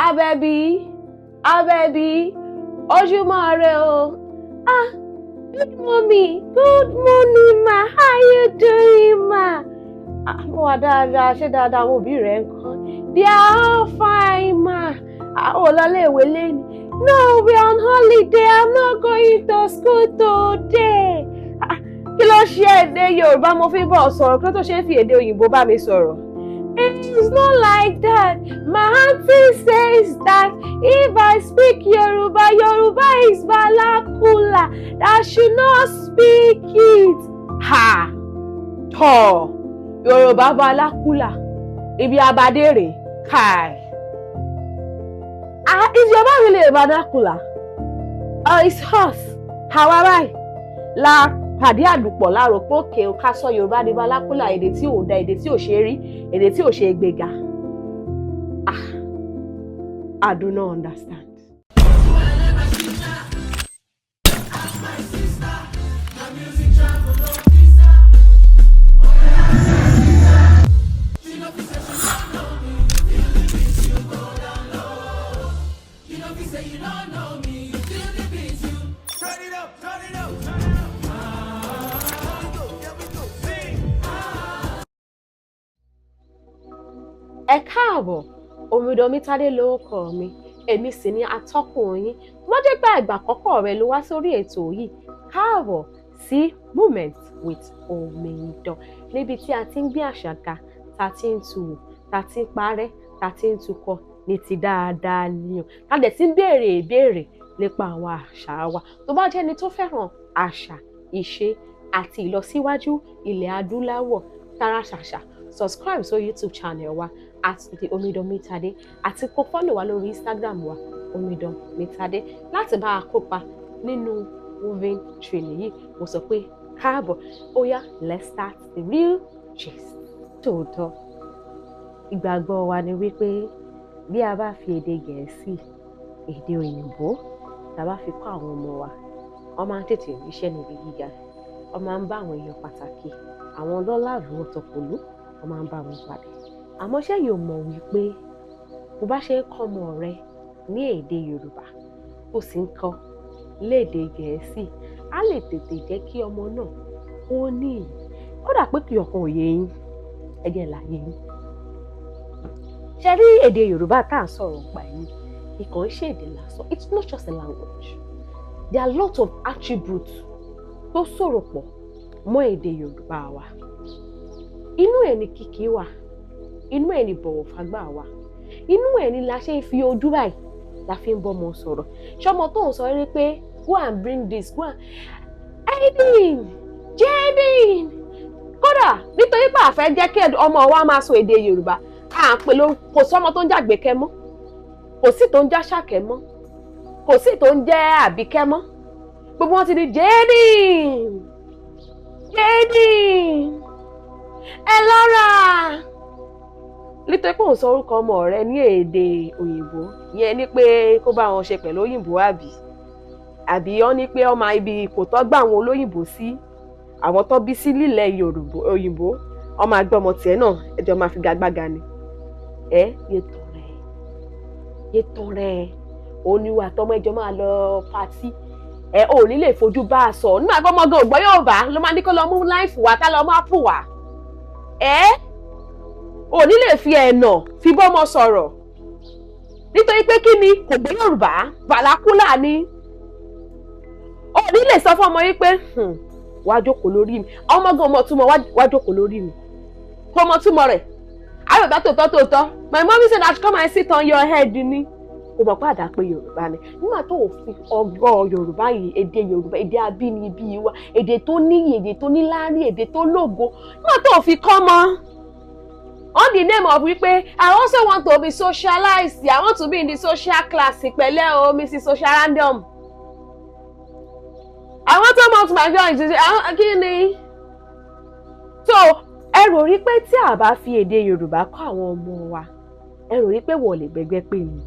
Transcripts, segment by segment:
Abẹ́bí, ojúmọ́ ire o. Good morning ma, how you doing ma? Mo wà dáadáa, ṣé dáadáa àwọn òbí rẹ̀ ń kọ́? They are all fine ma. Ó lọ léèwé lẹ́ni. No, we are on holiday, I'm not going to school today. Kí ló ṣe èdè Yorùbá mo fi bọ̀ sọ̀rọ̀ kí ló tó ṣe ń fi èdè òyìnbó bá mi sọ̀rọ̀? It's not like that. My auntie says that if I speak Yoruba is vernacular. That I should not speak it. Ha! Tọ́ Yoruba vernacular. Ibi abadere. Kai. Is Yoruba really a vernacular? It's us. However, la pàdé àdùpọ̀ láàrò pé òkè ká sọ Yorùbá ní vernacular, èdè tí ò da, èdè tí ò ṣe rí, èdè tí ò ṣe gbéga. I do not understand. Ẹ káàbọ̀, Omidan Mitade lórúkọ mi, èmi sì ni atọ́kùn yín. Wọ́n jẹ́ pé ìgbà àkọ́kọ́ rẹ ló wá sórí ètò yìí. Káàbọ̀ sí Moments with Omidan, níbi tí a ti ń gbé àṣà ga, ta ti ń tu wò, ta ti ń parẹ́, ta ti ń tukọ̀ ní ti dáadáa ni o. Ta dẹ̀ ti ń béèrè ìbéèrè nípa àwọn àṣà wa. Tó bá jẹ́ ẹni tó fẹ́ràn àṣà, ìṣe àti ìlọsíwájú ilẹ̀ adúláwọ̀, tara ṣàṣà, subscribe sórí YouTube channel wa at the Omidan Mitade àti kó follow wa lórí Instagram wa Omidan Mitade láti bá a kópa nínú moving training yìí. Mo sọ pé káàbọ̀, ó yá, let's start the real gist. Tòótọ́ ìgbàgbọ́ wa ni wípé bí a bá fi èdè Gẹ̀ẹ́sì, èdè òyìnbó tá a bá fi kọ́ àwọn ọmọ wa, wọ́n máa ń tètè ríṣẹ́ níbi gíga, wọ́n máa ń bá àwọn èèyàn pàtàkì, àwọn lọ́làlú ọ̀tọ̀kùlú, wọ́n máa ń bá wọn pàdé. Àmọ́ ṣé yóò mọ̀ wípé bó bá ṣe ń kọ́ ọmọ rẹ ní èdè Yorùbá tó sì ń kọ́ lédè Gẹ̀ẹ́sì, á lè tètè jẹ́ kí ọmọ náà ó ní ìyí. Ó dà pé kí ọkàn òye yín, ẹ̀jẹ̀ láyé yín. Ṣé rí èdè Yorùbá tá à ń sọ̀rọ̀ nípa yìí, ìkàn ṣe èdè lásán. It's not just a language. There are a lot of attributes tó sọ̀rọ̀ pọ̀ mọ́ èdè Yorùbá wa. Inú ẹ̀ ni kìkì wà, inú ẹ̀ ni bọ̀wọ̀ fágbà wà, inú ẹ̀ ni la ṣe ń fi ojú báyìí la fi ń bọ́mọ sọ̀rọ̀. Ṣọmọ tó ń sọ rí pé go and bring this, go and Jadin. Kódà nítorí pé a fẹ́ jẹ́ kí ọmọ wa máa sọ èdè Yorùbá, à ń pè ló kò sọ́mọ tó ń jẹ́ Àgbékẹ́ mọ́, kò sí tó ń jẹ́ Àṣàkẹ́ mọ́, kò sí tó ń jẹ́ Àbíkẹ́ mọ́. Gbogbo wọn ti di Jadin. Ẹ lọ́ra. Nítorí pé òun sọ orúkọ ọmọ rẹ ní èdè òyìnbó, yẹn ni pé kó bá wọn ṣe pẹ̀lú òyìnbó àbí wọ́n ní pé ọmọ ibi kò tọ́ gbà àwọn olóyìnbó sí, àwọn tó bí sí lílẹ̀ òyìnbó, ọmọ àgbẹ̀ ọmọ tiẹ̀ náà ẹjọ́ máa fi gagbága ni. Yé tán rẹ̀ oníwà tọmọ ẹjọ́ máa lọ patí, ò ní lè fojú bá a sọ nígbà tó ọmọge ògbọ́ Yorùbá ló máa ní kó lọ mú láìfù wá ká lọ máa pù wá. Ò ní lè fi ẹ̀nà fi bọ́mọ sọ̀rọ̀ nítorí pé kí ni kò gbọ́ Yorùbá, vernacular ni. Ò ní lè sọ fún ọmọ yìí pé wá jókòó lórí mi, ọmọ gan ọmọ túmọ̀ wá jókòó lórí mi, kó ọmọ túmọ̀ rẹ̀ àyọ̀bá tòótọ́. My mommy said that come and sit on your head ni. Kò mọ̀ pé àdá pé Yorùbá ni. Nígbà tó ò fi ọgbọ́n Yorùbá yìí, èdè Yorùbá, èdè abínibí wa, èdè tó níyì, èdè tó níláárí, èdè tó lógo, nígbà tó ò fi kọ́ mọ́. On the name of wípé I also want to be socialized, I want to be in the social class, pẹ̀lẹ́ o Mrs. Social Random. I want to mount my girl, kí ni? So ẹ rò rí pé tí a bá fi èdè Yorùbá kọ́ àwọn ọmọ wa, ẹ rò rí pé wọ́n lè gbẹgbẹ́ pé ni.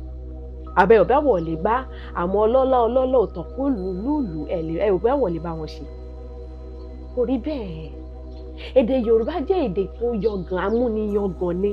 Àbẹ̀ ọ̀bẹ wọ̀ lè bá àwọn ọlọ́lá òtọ̀kùlù lùlù ẹ̀ ọ̀bẹ wọ̀ lè bá wọn ṣe. Kò rí bẹ́ẹ̀. Èdè Yorùbá jẹ́ èdè tó yọgàn, amúniyangàn ni.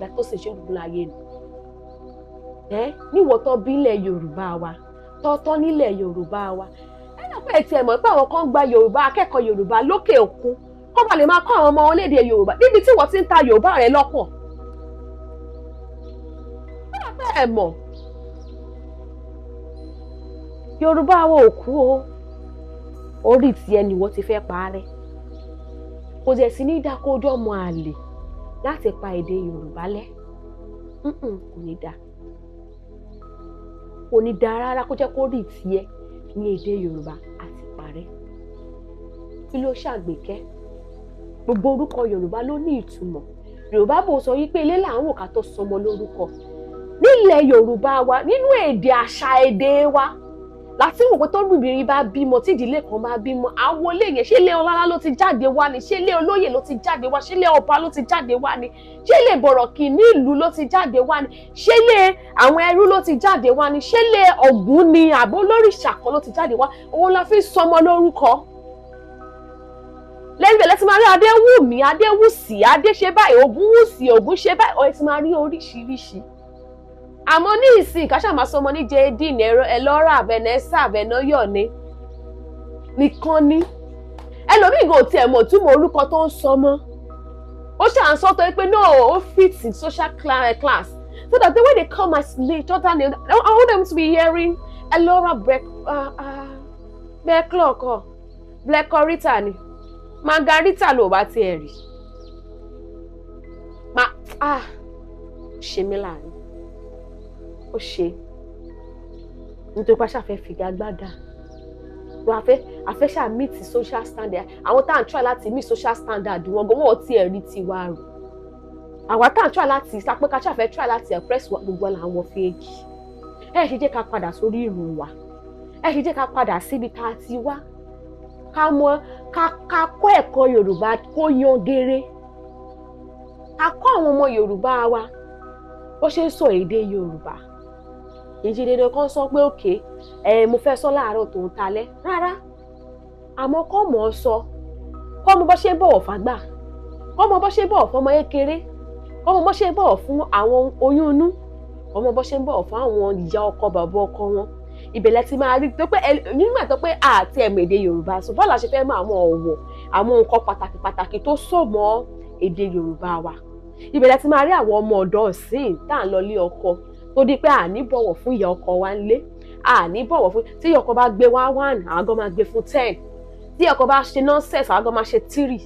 bọ̀dá tó sì ṣe gbogbo ayé nù. Níwọ̀ tó bí ilẹ̀ Yorùbá wa tọ́tọ́ nílẹ̀ Yorùbá wa ẹ̀yìn ọ̀pẹ́ ẹ̀ tiẹ̀ mọ̀ pé àwọn kan gba Yorùbá akẹ́kọ̀ọ́ Yorùbá lókè òkun kọ́ bá lè máa kọ́ àwọn ọmọ wọn lédè Yorùbá níbi tí wọ́n ti ń ta Yorùbá rẹ lọ́pọ̀. ẹ̀ mọ̀ Yorùbá wa ò kú o, orí tiẹ̀ ni wọ́n ti fẹ́ parẹ́. Kò jẹ́ sí ní dákójọ́ ọmọ àlè láti pa èdè Yorùbá lẹ́. Kò ní dá, kò ní dá rárá kó jẹ́ kó rí tiẹ̀ ní èdè Yorùbá àti parẹ́. Kí ló ṣàgbékẹ́? Gbogbo orúkọ Yorùbá ló ní ìtumọ̀. Yorùbá bò sọ wípé ilé là ń wò ká tó sọmọ lórúkọ. Nílẹ̀ Yorùbá wa nínú èdè àṣà èdè wa láti wò pé tó bìbìrin bá bímọ tí ìdílé kan bá bímọ àwọn ilé yẹn ṣé ilé ọlọ́lá ló ti jáde wá ni ṣé ilé olóyè ló ti jáde wá ṣé ilé ọba ló ti jáde wá ni ṣé ilé bọ̀rọ̀kì ní ìlú ló ti jáde wá ni ṣé ilé àwọn ẹrú ló ti jáde wá ni ṣé ilé Ògún ni àbó lóríṣà kan ló ti jáde wá òun la fi sọmọ lórúkọ. lẹ́yìn ìbẹ̀lẹ̀ tí máa rí Adéwùmí Adéwùsì Adéṣe báyìí Ògúnwùsì Ògún ṣe báyìí ọ̀ ẹ ti máa rí oríṣiríṣi. àmọ́ ní ìsìn káṣá máa sọmọ ní jẹ́dín ẹlọ́rà Vanessa Venoyo ni nìkan ni ẹlòmíì kò tiẹ̀ mọ̀ túmọ̀ orúkọ tó ń sọmọ ó ṣà ń sọ tó pé no ó fit in social class so that the way they call my daughter name I want them to be hearing ẹlọ́rà Blacklocko Blackorita ni Margarita ló bá tiẹ̀ rí ṣe mí láàrin ó ṣe nítorí pé aṣáfẹ́ figagbádà ló afẹ́ ṣáà meet social standard àwọn tá à ń try láti meet social standard wọn gan wọn ti ẹ̀rí tiwa rò àwa tá à ń try láti sapẹ́ ká ṣáfẹ́ try láti express gbogbo làwọn fèèjì ẹ ṣe jẹ́ ká padà sórí ìrùn wa ẹ ṣe jẹ́ ká padà síbi tá a ti wá ká kọ́ ẹ̀kọ́ Yorùbá kó yan gere ká kọ́ àwọn ọmọ Yorùbá wa bó ṣe ń sọ èdè Yorùbá ìjì dédé kan sọ pé òkè mo fẹ́ sọ láàárọ̀ tó ń talẹ́ rárá àmọ́ kọ́ mọ̀ ọ́ sọ kọ́ mọ bó ṣe bọ̀wọ̀ fàgbà kọ́ mọ bó ṣe bọ̀wọ̀ fún ọmọ kékeré kọ́ mọ bó ṣe bọ̀wọ̀ fún àwọn oyún inú kọ́ mọ bó ṣe bọ̀wọ̀ fún àwọn ìyá ọkọ bàbá ọkọ wọn ìbẹ̀lẹ̀ ti máa rí tó pé nígbà tó pé àti ẹ̀mọ̀ èdè Yorùbá sọ bọ́ọ̀lù àṣẹ fẹ́ mọ àwọn ọ̀wọ̀ àwọn nǹkan pàtàkì tó so mọ́ èdè Yorùbá wa ìbẹ̀lẹ̀ ti máa rí àwọn ọmọ ọ̀dọ́ ọ̀sìn tá à ń lọ lé ọkọ tó di pé àní bọ̀wọ̀ fún ìyá ọkọ wa ńlé àní bọ̀wọ̀ fún tí ìyá ọkọ bá gbé 1 àwọn gan máa gbé fún 10 tí ìyá ọkọ bá ṣe nonsense àwọn gan máa ṣe 3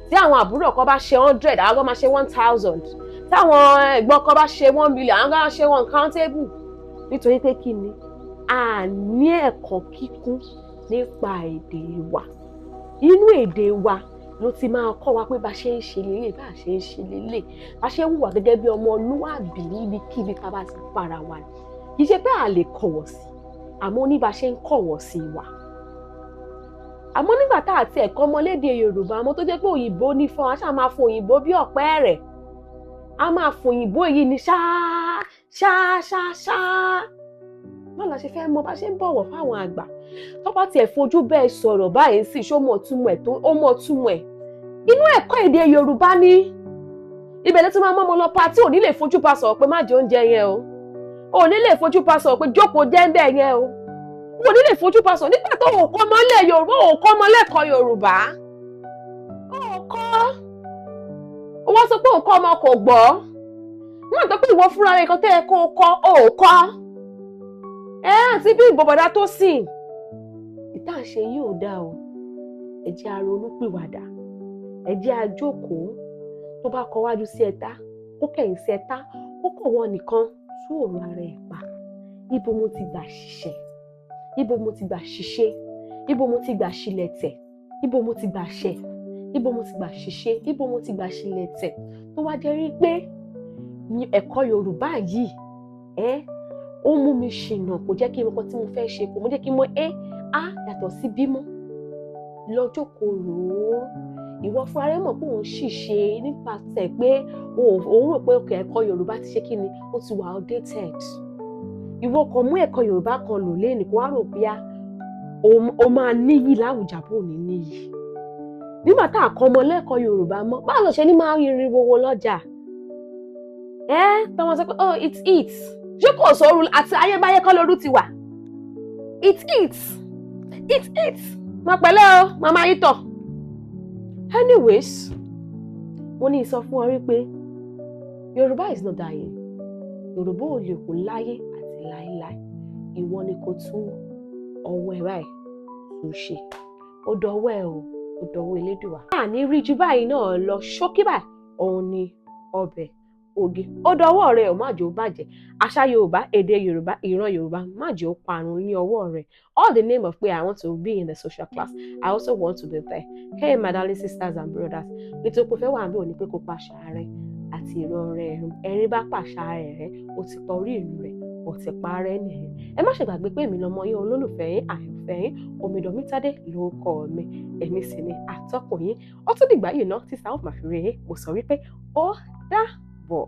tí àwọn àbúrò ọkọ bá ṣe 100 àwọn gan máa ṣe 1000 tí àwọn ẹ̀gbọ́n ọkọ bá ṣe 1 million àwọn gan máa ṣe uncountable nítorí pé kí ni àní ẹ̀kọ́ kíkún nípa èdè wa inú èdè wa ló ti máa kọ́ wa pé bá ṣe ń ṣe lélẹ̀ bá ṣe ń ṣe lélẹ̀ bá ṣe ń hùwà gẹ́gẹ́ bí ọmọlúwàbí níbikíbi ká bá ti para wa kì í ṣe pé a lè kọ̀wọ̀ sí àmọ́ ní bá ṣe ń kọ̀wọ̀ sí wa àmọ́ nígbà tá àti ẹ̀kọ́ ọmọlédè Yorùbá ọmọ tó jẹ́ pé òyìnbó ní fún wa ṣáà máa fún òyìnbó bí ọ̀pẹ́ rẹ̀ a máa fún òyìnbó yìí ní ṣáá báwo la ṣe fẹ́ mọ bá ṣe ń bọ̀wọ̀ fáwọn àgbà tó bá tiẹ̀ fojú bẹ́ẹ̀ sọ̀rọ̀ báyìí sì ṣó mọ̀ túmọ̀ ẹ̀ tó ó mọ̀ túmọ̀ ẹ̀ inú ẹ̀kọ́ èdè Yorùbá ní ibẹ̀lẹ̀ tí máa mọ́ ọmọ lọ pátì ò ní lè fojú pa sọ̀rọ̀ pé má jẹ oúnjẹ yẹn o ò ní lè fojú pa sọ̀rọ̀ pé jókòó jẹ́ńbẹ̀ yẹn o ò ní lè fojú pa sọ̀rọ̀ nígbà tó ò kọ́ ọmọ ilẹ̀ Yorùbá ò kọ́ ọmọ lẹ́kọ̀ọ́ Yorùbá ò kọ́ ó wá sọ pé ò kọ́ ọmọ kò gbọ́ nígbà tó pé ìwọ fúnra rẹ̀ kan tẹ́ ẹ kó kọ́ ò kọ́ àti bí ìbọ̀bọ̀dá tó sìn ìta ṣe yóò dá o ẹ jẹ́ a ronúpìwàdà ẹ jẹ́ a jókòó tó bá kọ wájú sí ẹ̀ta ó kẹ̀yìn sí ẹ̀ta ó kọ̀ wọ́n nìkan tú òun ara ẹ̀ pa ibo mo ti gbà ṣiṣẹ́ ibo mo ti gbà ṣiṣẹ́ ibo mo ti gbà ṣilẹ̀tẹ̀ ibo mo ti gbà ṣẹ ibo mo ti gbà ṣiṣẹ́ ibo mo ti gbà ṣilẹ̀tẹ̀ tó wá jẹ́ rí pé ẹ̀kọ́ Yorùbá yìí ó mú mi ṣìnà kò jẹ́ kí n mọ̀ tí mo fẹ́ ṣe kò mú jẹ́ kí n mọ̀ a yàtọ̀ sí bímọ lọ́jọ́ kò rò ó ìwọ fún ara mọ̀ pé òun ṣìṣe nípasẹ̀ pé òun rò pé ẹ̀kọ́ Yorùbá ti ṣe kí ni ó ti wà outdated ìwọ kan mú ẹ̀kọ́ Yorùbá kan lò lé nìkan wá rò bí o máa níyì láwùjá bò ní níyì nígbà tá a kọ́ ọmọ lẹ́kọ̀ọ́ Yorùbá mọ́ báwo ló ṣe ní máa rin owó lọ́jà tọ́wọ́n sọ pé oh it's it ṣé kò sóoru àti ayébáyé kọ́ lóru ti wà it's it máa pẹ̀lẹ́ o màmá yìí tọ̀ anyways mo ní sọ fún ọ rí pé Yorùbá is not dying Yorùbá ò lè kú láyé àti láéláé ìwọ ni kò tún ọwọ́ ẹ̀ báyìí tún ṣe ó dọwọ́ ẹ̀ o ó dọwọ́ Elédùà àní rí ju báyìí náà lọ ṣókí báyìí òun ni ọbẹ̀ ògì ó dọwọ́ rẹ̀ ò má jẹ́ ó bàjẹ́ àṣà Yorùbá èdè Yorùbá ìran Yorùbá má jẹ́ ó parun ní ọwọ́ rẹ̀ all the name of pé I want to be in the social class I also want to be there hey my darling sisters and brothers nítorí pé fẹ́ wà bí òní pé kó pàṣà rẹ̀ àti ìran rẹ̀ ẹ̀rín bá pàṣà rẹ̀ ó ti pa orí ìlú rẹ̀ ó ti parẹ́ nìyẹn. Ẹ má ṣe gbàgbé pé èmi lọmọ yín olólùfẹ́ yín àyànfẹ́ yín Omidan Mitade lórúkọ mi, èmi sì ni atọ́kùn yín. Ó tún dìgbà yìí ná tí sáà ó máa fi rí yín, mo sọ wípé ó dàbọ̀.